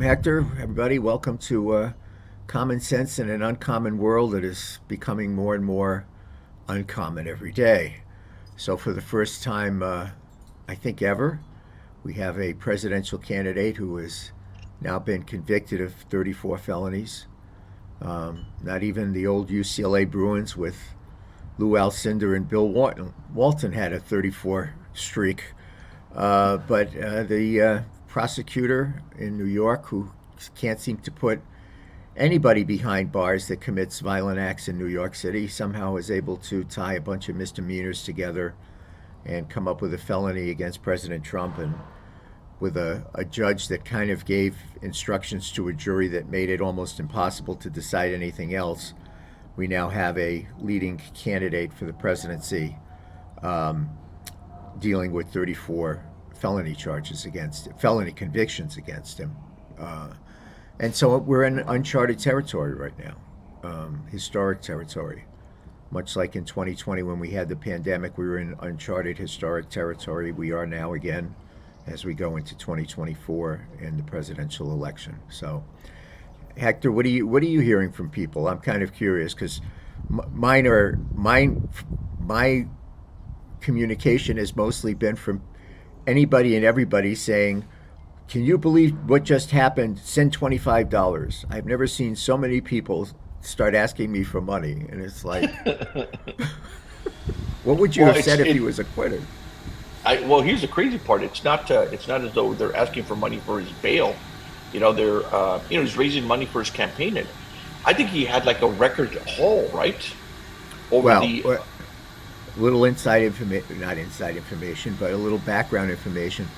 Hector. Everybody, welcome to Common Sense in an Uncommon World that is becoming more and more uncommon every day. So, for the first time, I think ever, we have a presidential candidate who has now been convicted of 34 felonies. Not even the old UCLA Bruins with Lou Alcindor and Bill Walton had a 34 streak. But the prosecutor in New York, who can't seem to put anybody behind bars that commits violent acts in New York City, somehow is able to tie a bunch of misdemeanors together and come up with a felony against President Trump, and with a judge that kind of gave instructions to a jury that made it almost impossible to decide anything else. We now have a leading candidate for the presidency dealing with 34 felony convictions against him. And so we're in uncharted territory right now, historic territory. Much like in 2020 when we had the pandemic, we were in uncharted historic territory. We are now again as we go into 2024 in the presidential election. So, Hector, what are you hearing from people? I'm kind of curious because my communication has mostly been from anybody and everybody saying, "Can you believe what just happened? Send $25." I've never seen so many people start asking me for money, and it's like, what would you have said if he was acquitted? Well, here's the crazy part. It's not as though they're asking for money for his bail. He's raising money for his campaign, and I think he had like a record haul, right? Little inside information, not inside information, but a little background information.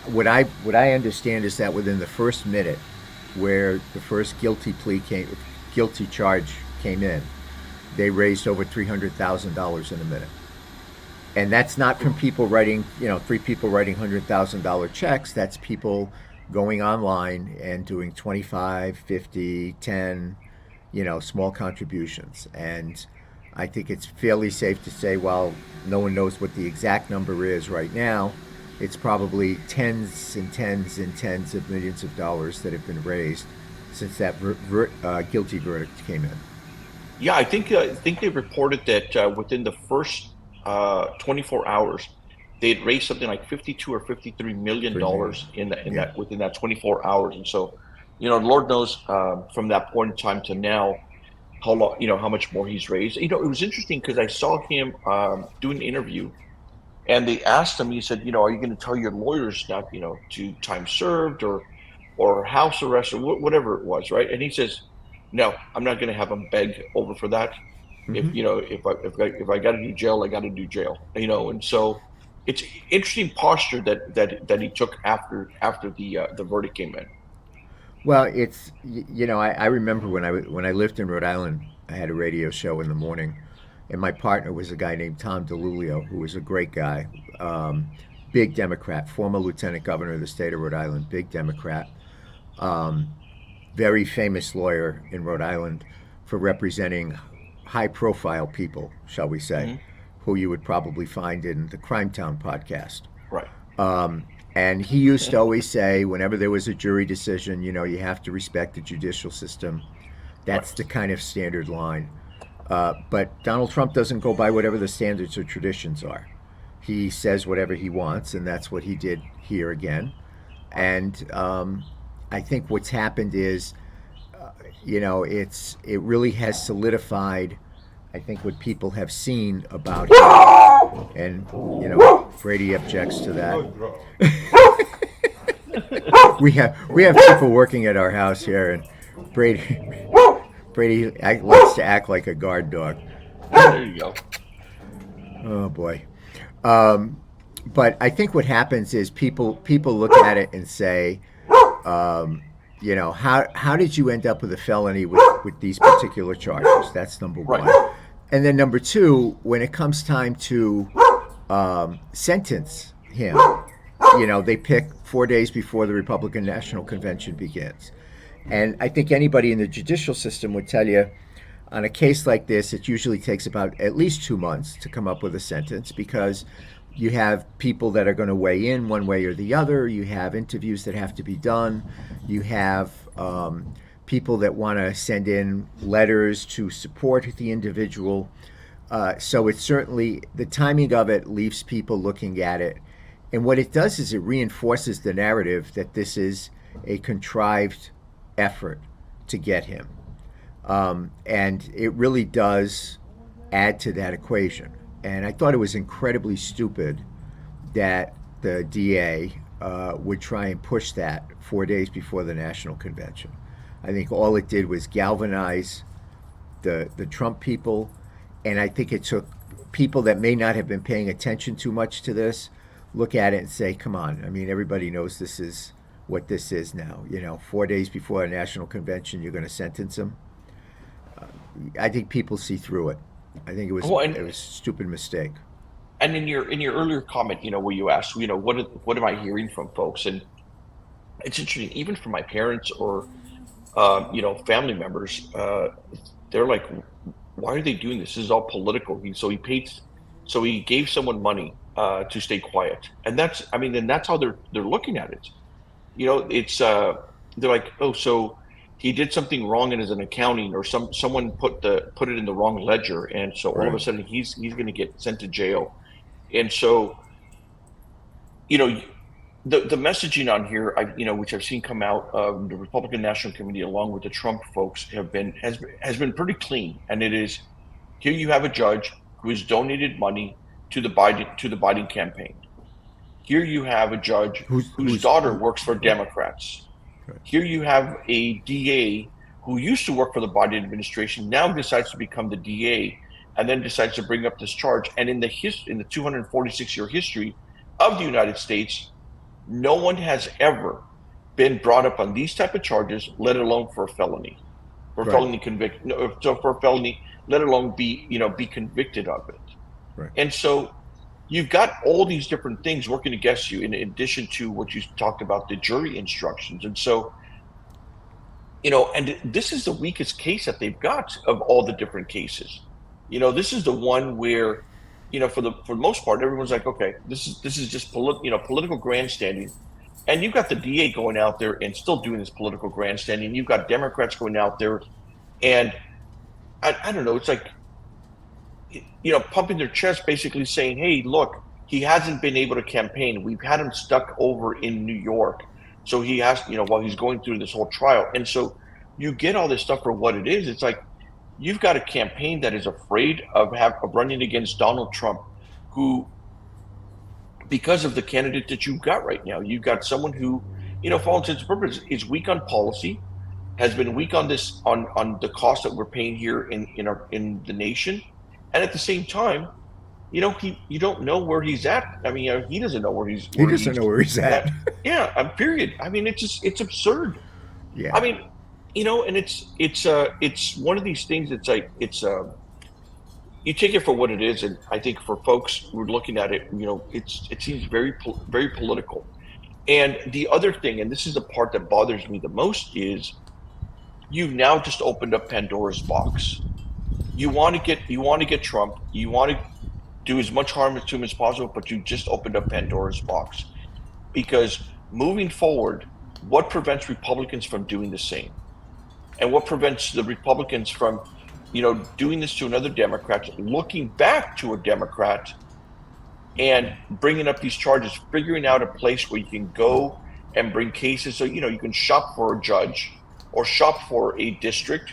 What I understand is that within the first minute, where the first guilty charge came in, they raised over $300,000 in a minute. And that's not from people writing, three people writing $100,000 checks. That's people going online and doing 25, 50, 10, small contributions. And I think it's fairly safe to say, while no one knows what the exact number is right now, it's probably tens and tens and tens of millions of dollars that have been raised since that guilty verdict came in. Yeah, I think they reported that within the first 24 hours, they had raised something like 52 or 53 million dollars that within that 24 hours. And so, Lord knows from that point in time to now how long, how much more he's raised. It was interesting because I saw him do an interview, and they asked him. He said, "Are you going to tell your lawyers not, to time served or house arrest or whatever it was, right?" And he says, "No, I'm not going to have them beg over for that. Mm-hmm. If I got to do jail, I got to do jail." And so it's interesting posture that he took after the verdict came in. Well, I remember when I lived in Rhode Island, I had a radio show in the morning, and my partner was a guy named Tom DeLulio, who was a great guy, big Democrat, former lieutenant governor of the state of Rhode Island, big Democrat, very famous lawyer in Rhode Island for representing high-profile people, shall we say, Mm-hmm. who you would probably find in the Crime Town podcast. Right. And he used to always say, whenever there was a jury decision, you have to respect the judicial system. That's Right. the kind of standard line. But Donald Trump doesn't go by whatever the standards or traditions are. He says whatever he wants, and that's what he did here again. And I think what's happened is, it really has solidified, I think, what people have seen about him. And, Brady objects to that. we have people working at our house here, and Brady likes to act like a guard dog. There you go. Oh boy. But I think what happens is people look at it and say, how did you end up with a felony with these particular charges? That's number one. Right. And then number two, when it comes time to sentence him, they pick 4 days before the Republican National Convention begins. And I think anybody in the judicial system would tell you, on a case like this, it usually takes about at least 2 months to come up with a sentence, because You have people that are going to weigh in one way or the other. You have interviews that have to be done. You have people that want to send in letters to support the individual. So it's certainly the timing of it leaves people looking at it. And what it does is it reinforces the narrative that this is a contrived effort to get him. And it really does add to that equation. And I thought it was incredibly stupid that the DA would try and push that 4 days before the national convention. I think all it did was galvanize the Trump people, and I think it took people that may not have been paying attention too much to this look at it and say, "Come on! I mean, everybody knows this is what this is now. 4 days before a national convention, you're going to sentence him." I think people see through it. I think Well, it was a stupid mistake. and in your earlier comment, where you asked, what am I hearing from folks? And it's interesting, even from my parents or family members, they're like, why are they doing this? This is all political. So he gave someone money to stay quiet, and that's how they're looking at it. It's they're like, oh, so he did something wrong in his an accounting, or someone put it in the wrong ledger, and so all of a Right. sudden he's going to get sent to jail. And so, you know, the messaging on here, which I've seen come out of the Republican National Committee along with the Trump folks, has been pretty clean. And it is, here you have a judge who has donated money to the Biden campaign. Here you have a judge whose daughter works for Democrats. Right. Here you have a DA who used to work for the Biden administration, now decides to become the DA, and then decides to bring up this charge. And in the 246-year history of the United States, no one has ever been brought up on these type of charges, let alone for a felony, Right. for a felony, let alone be convicted of it. Right. And so you've got all these different things working against you, in addition to what you talked about, the jury instructions. And so, and this is the weakest case that they've got of all the different cases. This is the one where, for the most part, everyone's like, okay, this is just political grandstanding. And you've got the DA going out there and still doing this political grandstanding. You've got Democrats going out there, and I don't know, it's like, pumping their chest, basically saying, hey, look, he hasn't been able to campaign. We've had him stuck over in New York. So he has, while he's going through this whole trial. And so you get all this stuff for what it is. It's like, you've got a campaign that is afraid of running against Donald Trump, who, because of the candidate that you've got right now, you've got someone who, for all intents and purposes, is weak on policy, has been weak on this, on the cost that we're paying here in the nation. And at the same time, you don't know where he's at. I mean, he doesn't know where he's. He doesn't know where he's at. Yeah, period. I mean, it's absurd. Yeah. I mean, and it's one of these things. It's like you take it for what it is, and I think for folks who are looking at it, it seems very very political. And the other thing, and this is the part that bothers me the most, is you've now just opened up Pandora's box. You want to get Trump. You want to do as much harm to him as possible, but you just opened up Pandora's box. Because moving forward, what prevents Republicans from doing the same? And what prevents the Republicans from, doing this to another Democrat, looking back to a Democrat and bringing up these charges, figuring out a place where you can go and bring cases, so, you can shop for a judge or shop for a district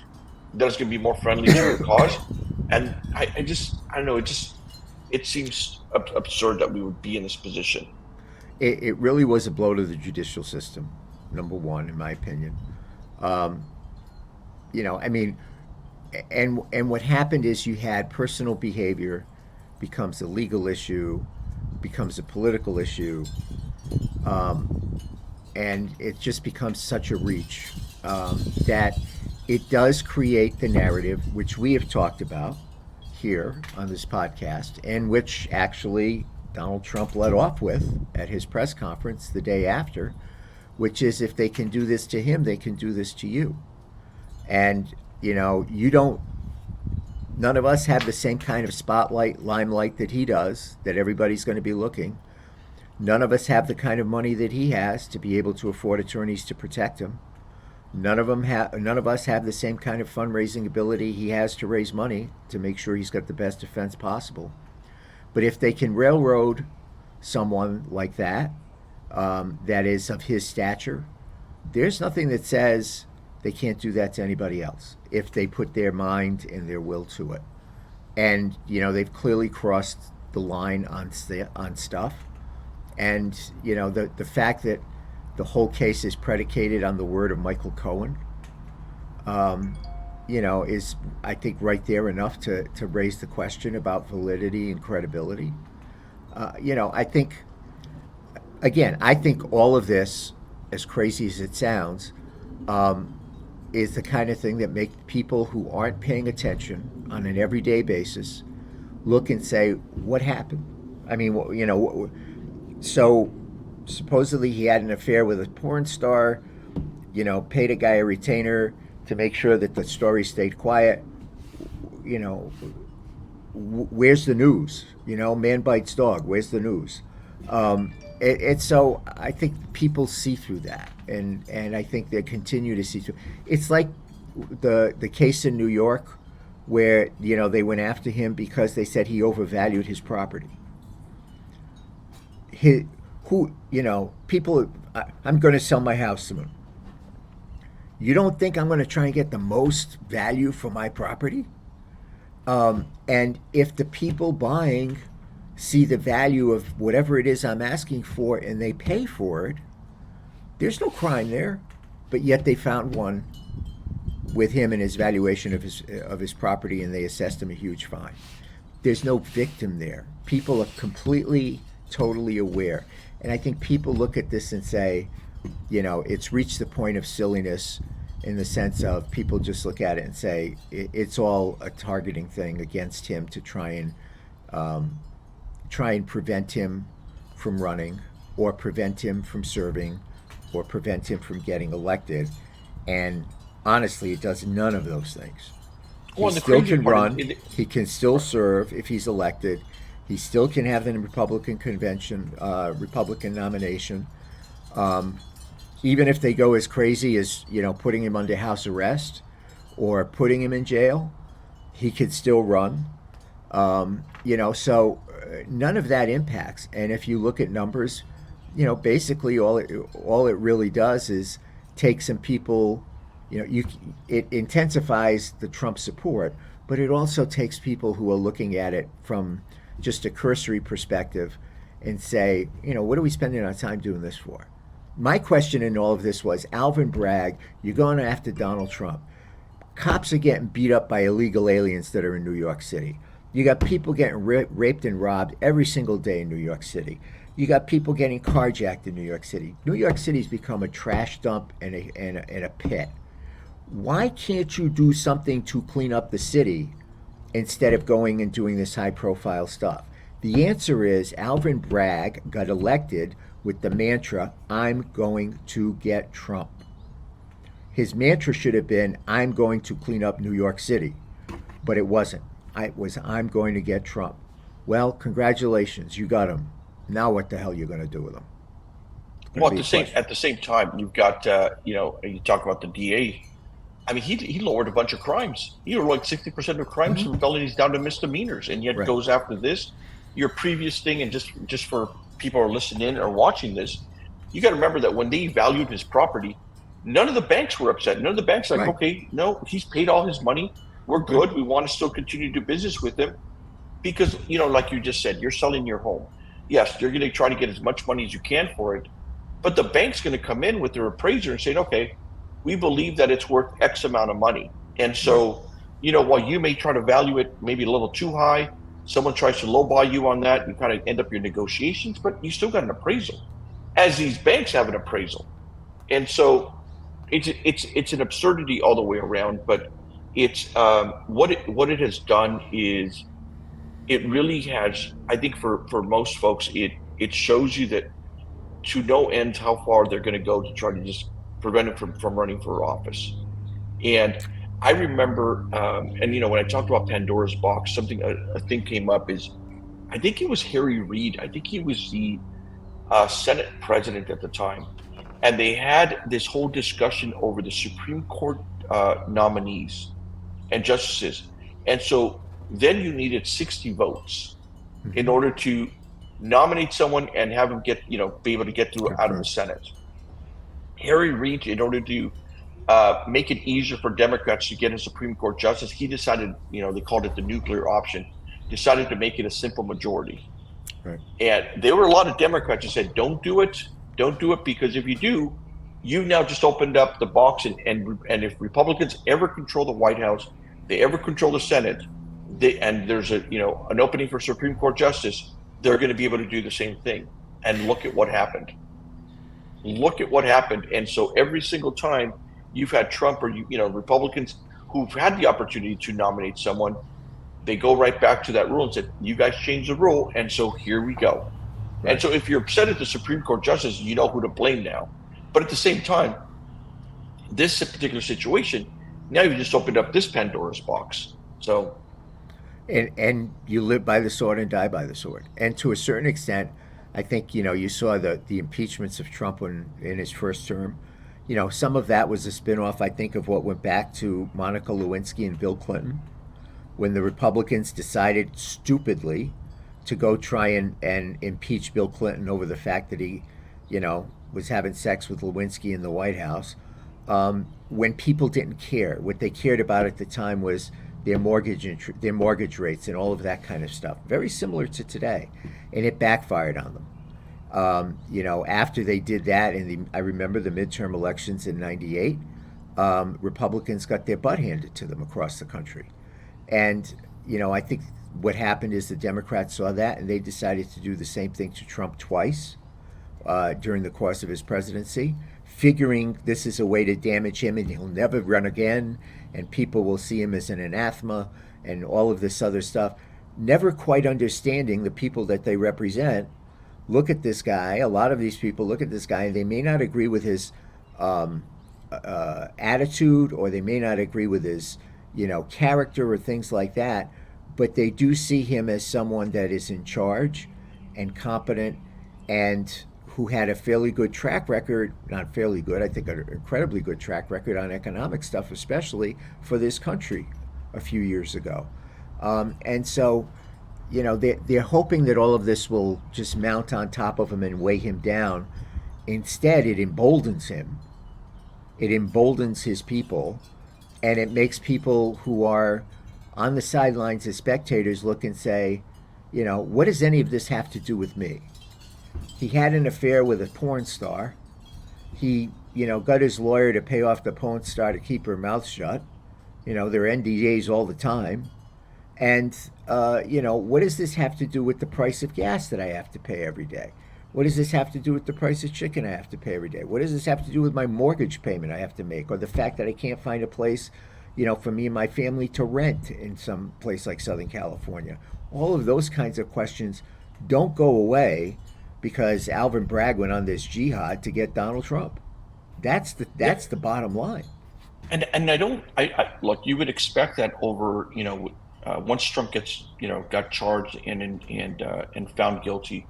that is going to be more friendly to your cause. And I don't know, it seems absurd that we would be in this position. It really was a blow to the judicial system, number one, in my opinion. I mean, and what happened is you had personal behavior becomes a legal issue, becomes a political issue, and it just becomes such a reach that it does create the narrative, which we have talked about here on this podcast, and which actually Donald Trump led off with at his press conference the day after, which is, if they can do this to him, they can do this to you. And, you don't None of us have the same kind of spotlight, limelight that he does, that everybody's going to be looking. None of us have the kind of money that he has to be able to afford attorneys to protect him. None of us have the same kind of fundraising ability he has to raise money to make sure he's got the best defense possible. But if they can railroad someone like that, that is of his stature, there's nothing that says they can't do that to anybody else if they put their mind and their will to it. And they've clearly crossed the line on stuff. And the fact that the whole case is predicated on the word of Michael Cohen, is, I think, right there enough to raise the question about validity and credibility. I think, again, I think all of this, as crazy as it sounds, is the kind of thing that makes people who aren't paying attention on an everyday basis look and say, what happened? I mean, so supposedly he had an affair with a porn star, paid a guy a retainer to make sure that the story stayed quiet. Where's the news? Man bites dog. Where's the news? It's so I think people see through that, and I think they continue to see through. It's like the case in New York where they went after him because they said he overvalued his property. People. I'm going to sell my house to him. You don't think I'm going to try and get the most value for my property? And if the people buying see the value of whatever it is I'm asking for and they pay for it, there's no crime there. But yet they found one with him and his valuation of his property, and they assessed him a huge fine. There's no victim there. People are completely, totally aware. And I think people look at this and say, it's reached the point of silliness, in the sense of people just look at it and say it's all a targeting thing against him to try and prevent him from running, or prevent him from serving, or prevent him from getting elected. And honestly, it does none of those things. He still can run. He can still serve if he's elected. He still can have the Republican convention, Republican nomination. Even if they go as crazy as putting him under house arrest or putting him in jail, he could still run. So none of that impacts. And if you look at numbers, basically all it really does is take some people. It intensifies the Trump support, but it also takes people who are looking at it from just a cursory perspective and say, what are we spending our time doing this for? My question in all of this was, Alvin Bragg, you're going after Donald Trump. Cops are getting beat up by illegal aliens that are in New York City. You got people getting raped and robbed every single day in New York City. You got people getting carjacked in New York City. New York City's become a trash dump and a pit. Why can't you do something to clean up the city instead of going and doing this high-profile stuff? The answer is Alvin Bragg got elected with the mantra, I'm going to get Trump. His mantra should have been, I'm going to clean up New York City. But it wasn't. It was, I'm going to get Trump. Well, congratulations, you got him. Now what the hell are you going to do with him? Well, at the same time, you've got, you talk about the DA. I mean, he lowered a bunch of crimes. He lowered like 60% of crimes from felonies down to misdemeanors, and yet goes after this. Your previous thing, and just for people who are listening in or watching this, you got to remember that when they valued his property, none of the banks were upset. None of the banks were like, okay, no, he's paid all his money. We're good. We want to still continue to do business with him. Because, like you just said, you're selling your home. Yes, you're going to try to get as much money as you can for it. But the bank's going to come in with their appraiser and say, okay, we believe that it's worth X amount of money. And so, while you may try to value it maybe a little too high, someone tries to lowball you on that, you kind of end up your negotiations, but you still got an appraisal, as these banks have an appraisal. And so it's an absurdity all the way around. But it's what it has done is it really has, I think for most folks, it shows you that to no end how far they're going to go to try to just prevent him from running for office. And I remember, and when I talked about Pandora's box, something a thing came up is I think it was Harry Reid. I think he was the Senate president at the time, and they had this whole discussion over the Supreme Court nominees and justices, and so then you needed 60 votes in Mm-hmm. order to nominate someone and have him get be able to get through out of the Confirmed. Senate. Harry Reid, in order to make it easier for Democrats to get a Supreme Court justice, he decided, they called it the nuclear option, decided to make it a simple majority. Right. And there were a lot of Democrats who said, don't do it, because if you do, you've now just opened up the box. And if Republicans ever control the White House, they ever control the Senate, and there's an opening for Supreme Court justice, they're going to be able to do the same thing. And look at what happened. Look at what happened. And so every single time you've had Trump or Republicans who've had the opportunity to nominate someone, they go right back to that rule and said, "You guys changed the rule, and so here we go." And Right. so if you're upset at the Supreme Court justice, you know who to blame now. But at the same time, this particular situation, now you've just opened up this Pandora's box. So And you live by the sword and die by the sword. And to a certain extent, I think you saw the impeachments of Trump when in his first term. Some of that was a spinoff, I think, of what went back to Monica Lewinsky and Bill Clinton when the Republicans decided stupidly to go try and impeach Bill Clinton over the fact that he, was having sex with Lewinsky in the White House. When people didn't care, what they cared about at the time was their mortgage rates and all of that kind of stuff. Very similar to today, and it backfired on them. After they did that, I remember the midterm elections in '98. Republicans got their butt handed to them across the country, and I think what happened is the Democrats saw that and they decided to do the same thing to Trump twice during the course of his presidency, figuring this is a way to damage him and he'll never run again, and people will see him as an anathema and all of this other stuff. Never quite understanding the people that they represent look at this guy. A lot of these people look at this guy and they may not agree with his attitude, or they may not agree with his, character or things like that, but they do see him as someone that is in charge and competent and who had a fairly good track record, not fairly good, I think an incredibly good track record on economic stuff, especially for this country a few years ago. And so, they're hoping that all of this will just mount on top of him and weigh him down. Instead, it emboldens him. It emboldens his people, and it makes people who are on the sidelines as spectators look and say, what does any of this have to do with me? He had an affair with a porn star. He, got his lawyer to pay off the porn star to keep her mouth shut. They're NDAs all the time. And, what does this have to do with the price of gas that I have to pay every day? What does this have to do with the price of chicken I have to pay every day? What does this have to do with my mortgage payment I have to make? Or the fact that I can't find a place, for me and my family to rent in some place like Southern California? All of those kinds of questions don't go away because Alvin Bragg went on this jihad to get Donald Trump. yeah, That's the bottom line. and I don't I look. You would expect that over once Trump got charged and found guilty,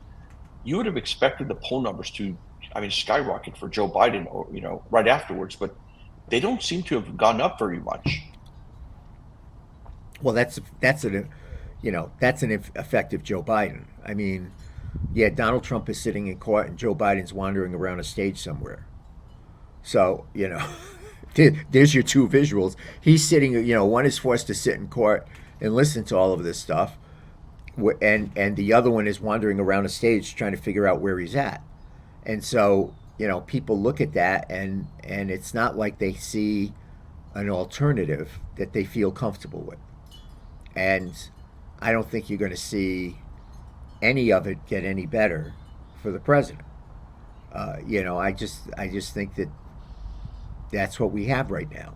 you would have expected the poll numbers to, I mean, skyrocket for Joe Biden, or right afterwards, but they don't seem to have gone up very much. Well, that's an effective Joe Biden. I mean, yeah, Donald Trump is sitting in court and Joe Biden's wandering around a stage somewhere. So, there's your two visuals. He's sitting, one is forced to sit in court and listen to all of this stuff, and the other one is wandering around a stage trying to figure out where he's at. And so, people look at that and it's not like they see an alternative that they feel comfortable with. And I don't think you're going to see any of it get any better for the president. I just think that that's what we have right now.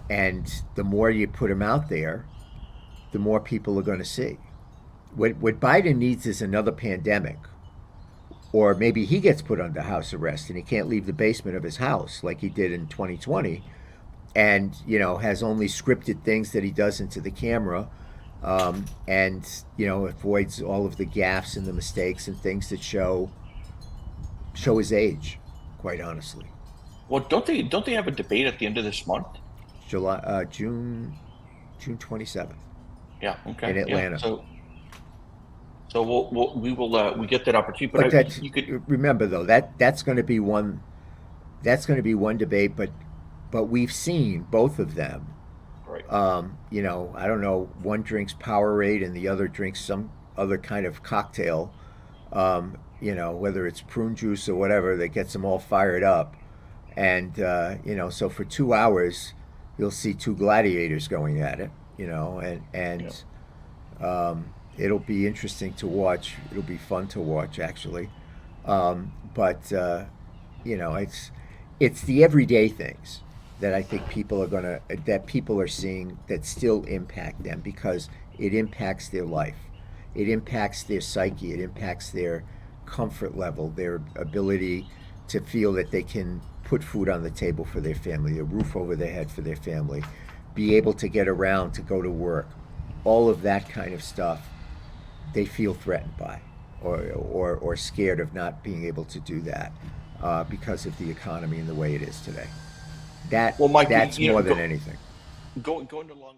And the more you put him out there, the more people are going to see. What Biden needs is another pandemic, or maybe he gets put under house arrest and he can't leave the basement of his house like he did in 2020, and has only scripted things that he does into the camera, and avoids all of the gaffes and the mistakes and things that show his age, quite honestly. Well, don't they have a debate at the end of this month? June 27th Yeah. in Okay. Yeah. Atlanta. So we get that opportunity, but But that you could. remember though, that's going to be one, debate, but we've seen both of them. Right. I don't know, one drinks Powerade and the other drinks some other kind of cocktail, whether it's prune juice or whatever that gets them all fired up. And, so for 2 hours, you'll see two gladiators going at it, Yeah. it'll be interesting to watch. It'll be fun to watch, actually. But it's the everyday things that I think people are seeing that still impact them because it impacts their life, it impacts their psyche, it impacts their comfort level, their ability to feel that they can put food on the table for their family, a roof over their head for their family, be able to get around to go to work, all of that kind of stuff. They feel threatened by, or scared of not being able to do that because of the economy and the way it is today. Well, Mike, That's more than anything. going along those.